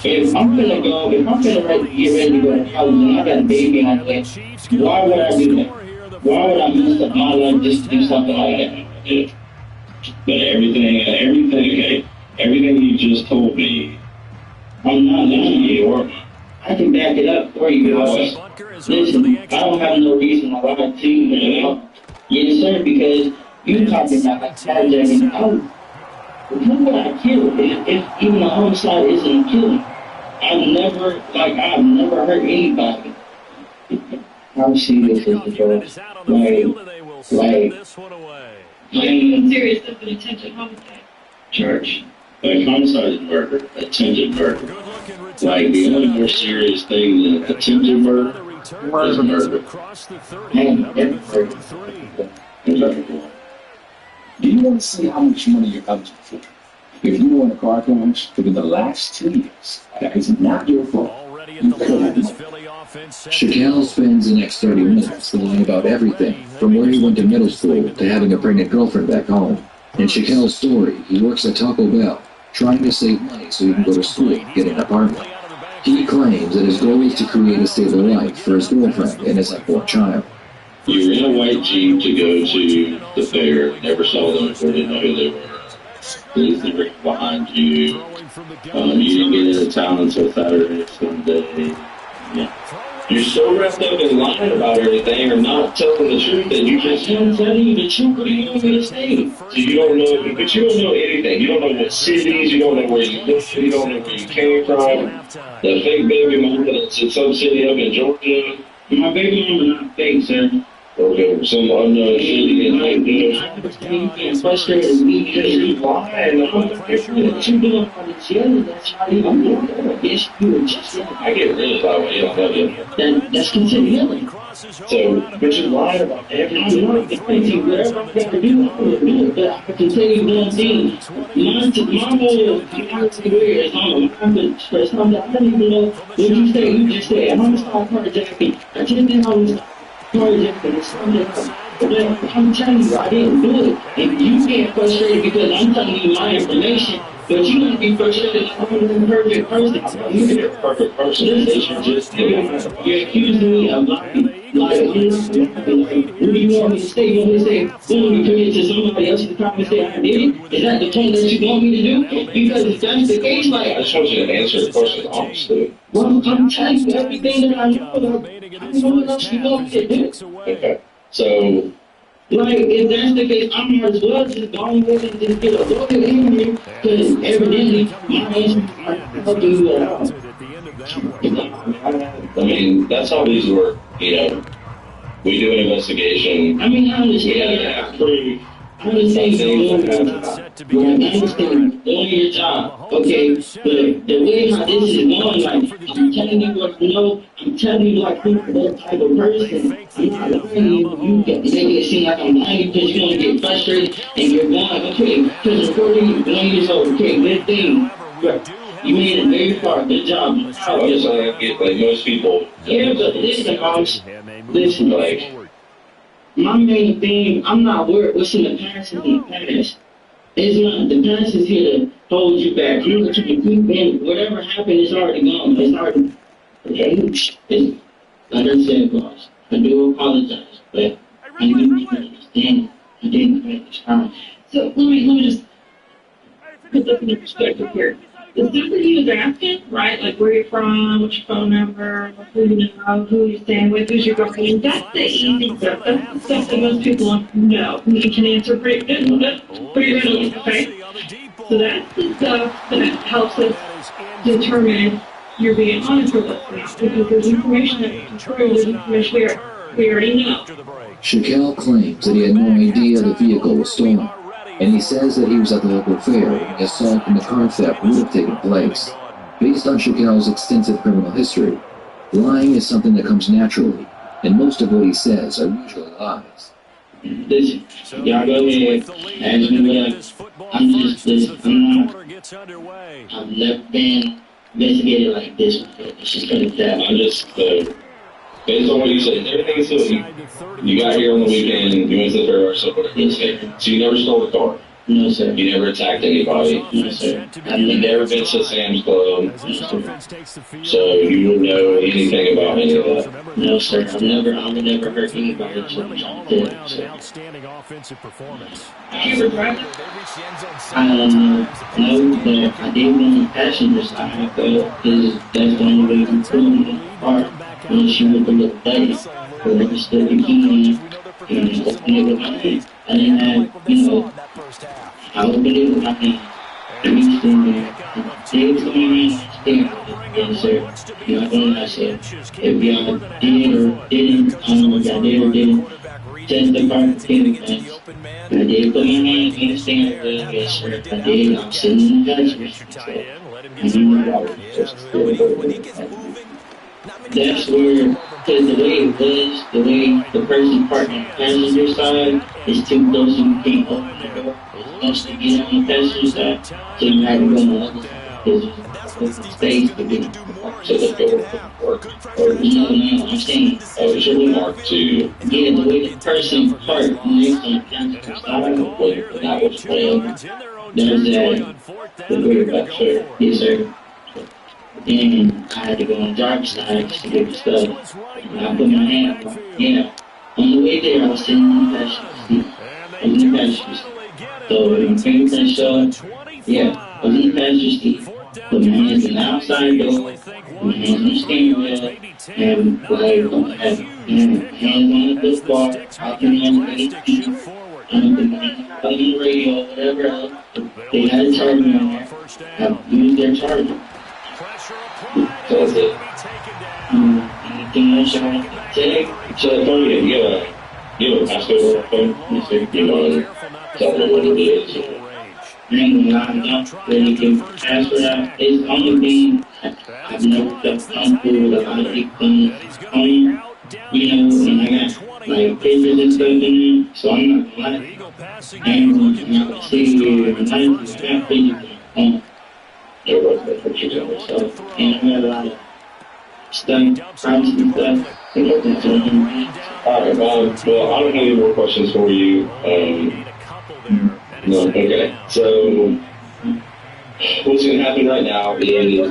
if I'm gonna get ready to go to college and I got a baby on the way, why would I do that? Why would I mess up my life just to do something like that? But everything you just told me, I'm not lying to you. I can back it up for you, boss. Listen, I don't have no reason to lie to you. Yes, sir, because you talking about carjacking. Who would I kill if even a homicide isn't a killing? I've never hurt anybody. How serious is the joke? I'm serious of an attempted homicide. Church. Like homicide is murder, attempted murder. Like the only more serious thing than attempted murder is murder. Do you want to see how much money you're eligible for? If you won a car crash within the last 2 years, that is not your fault. Shaquille spends the next 30 minutes lying about everything, from where he went to middle school to having a pregnant girlfriend back home. In Shaquille's story, he works at Taco Bell, trying to save money so he can go to school and get an apartment. He claims that his goal is to create a stable life for his girlfriend and his unborn child. You were in a white Jeep to go to the fair, never saw them before, didn't know who they were. Police were behind you. You didn't get into town until Saturday or Sunday. Yeah. You're so wrapped up in lying about everything or not telling the truth that you just don't tell you the truth. What are you going to say? So you don't know, but you don't know anything. You don't know what cities, you don't know where you live, you don't know where you came from. The fake baby mama that's in some city up in Georgia. My baby mama not fake, sir. Okay, some unknown city in Georgia. I'm frustrated with me because you lying. What you doing on the channel? That's how you do it. Yes, you were just I get really loud when you don't know you. That's considered healing. So, but you're lying about everything. I'm not expecting whatever I'm going to do, I'm going to do it. But I can tell you one thing. My whole career is on the first time that I don't even know what you say. You just say, I'm going to start carjacking. I just think I'm going to start carjacking. It's something. But I'm telling you, I didn't do it. And you get frustrated because I'm telling you my information. But you don't be frustrated. I'm a perfect person. You're a perfect person. You're accusing me of lying. What do you want me to say? You want me to say, boom, you commit to somebody else's crime and say I did it? Is that the point that you want me to do? Because if that's the case, like, I just want you to answer the question honestly. Well, I'm telling you everything that I know about. I don't know what else you want me to do. Okay. So, like, if that's the case, I might as well just go ahead and just get a lawyer in here, because evidently, my answers are helping you at all. I mean, that's how these work, you know. We do an investigation. I mean, I understand I understand doing your job, okay? But the way how this is going, like, I'm telling you what I know, I'm telling you, like, I'm that type of person. I'm not lying you. You get making it seem like I'm lying because you're going to get frustrated and you're going, okay, because you're 41 years old, okay, good thing. You made it very far, good job. I'm just like most people. Yeah, but listen, folks, listen, like, my main thing, I'm not worried what's in the past is in the past. It's not, the past is here to hold you back. You know, to keep whatever happened is already gone. It's already, okay, like I said, boss, I do apologize, but I didn't understand. I didn't commit this crime. So let me just put this into perspective here. The stuff that he was asking, right, like where you're from, what's your phone number, who you know, who you're staying with, who's your girlfriend, that's the easy stuff. That's the stuff that most people know. You can answer pretty readily, okay? So that's the stuff that helps us determine you're being honest with us now, because there's information that we can prove, there's information we already know. Shaquille claims that he had no idea the vehicle was stolen. And he says that he was at the local fair when the assault and the car theft would have taken place. Based on Shaquille's extensive criminal history, lying is something that comes naturally, and most of what he says are usually lies. Listen, y'all go ahead, ask me what I've never been investigated like this before. It's just gonna that. I'm just, based on what you said, everything so you got here on the weekend, you went to the fair or something. Yes, sir. So you never stole a car? No, sir. You never attacked anybody? No, sir. You've never been to Sam's Club? No, sir. So you wouldn't know anything about any of that? No, sir. I would never hurt anybody. Outstanding offensive performance. You ever drive? No, but I did go on the passenger side, because that's the only way you can put me in the car. When she went to look lady, but I was still key and open it with my hand. I didn't have, you know, I opened it with my hand. Reached in there. They told me yes, sir. You know, I said, if y'all did or didn't, I don't know if y'all did or didn't, test the car for chemicals. I did put my hand in the stand with, yes, sir. I did. I'm sitting in the judgment. I knew that's where, because the way it was, the way the person parked on the passenger side is too close and you can't open the door. It's close to get on the passenger side, so you have to go on the other side. There's space to get to the door. No, I'm saying, it's your mark to... Yeah, the way the person parked next on the passenger side, that was playing. There's that, the way back there. Yes, sir. Then I had to go on the driver's side to get the stuff. And I put my hand up. Yeah. On the way there, I was sitting in the passenger seat. I was in the passenger seat. So when I came to the show, yeah, I was in the passenger seat. Put my hands in the outside door. Put my hands on the steering wheel. And hands on the football. Talking on the radio. On the radio, whatever else. They had a charger on there. I used their charger. So that's it. Anything else you want to say? So I told you have a passcode phone. You want to tell them what it is. I ain't gonna lie, don't really give a pass for that. It's only been, I've never felt comfortable with a lot of big things on you know, and I got like papers and stuff in there, so I'm not gonna lie. And I can see here, and I got papers on the work for pictures of myself, and I got a lot of stuff, privacy stuff, and looking to him. Alright, well, I don't have any more questions for you. No, okay. So, what's going to happen right now is,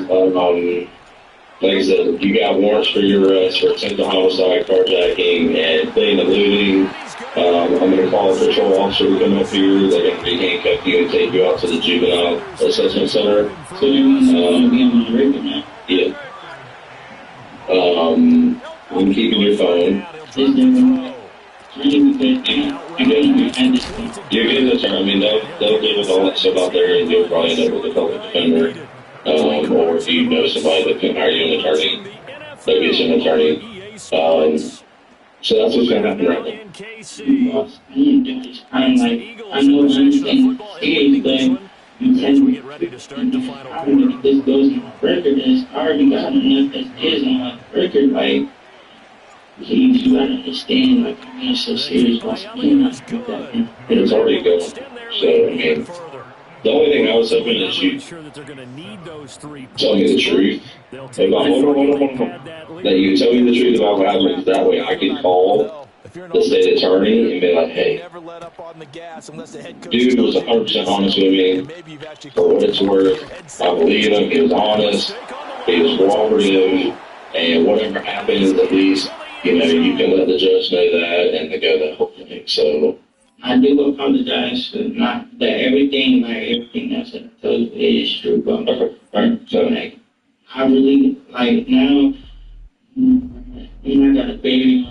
like I said, you got warrants for your arrest for attempted homicide, carjacking, and fleeing and looting. I'm going to call a patrol officer to come up here. They're going to be handcuff you and take you out to the juvenile assessment center. So you're going to be on the record now? Yeah. I'm keeping your phone. You're getting the term. I mean, they'll deal with all that stuff out there, and you'll probably end up with a public defender. Or if you know somebody that can hire you an attorney, they'll get you an attorney. So that's what's going to happen right now. I'm like, I know I'm saying, but you tell me, I mean, if this goes on my record, then it's already got enough as is on my record, like, you gotta understand, like, I'm being so serious about something like that. And it's already going. So, I mean, the only thing I was hoping is you tell me the truth about that you tell me the truth about what happened. That way I can call the state attorney and be like, hey, dude was 100% honest with me. For what it's worth, I believe him. He was honest. He was cooperative. And whatever happens, at least, you know, you can let the judge know that and they go that whole thing. So I do apologize for not that everything else that I told you is true, but so like I really like now, you know, I got a baby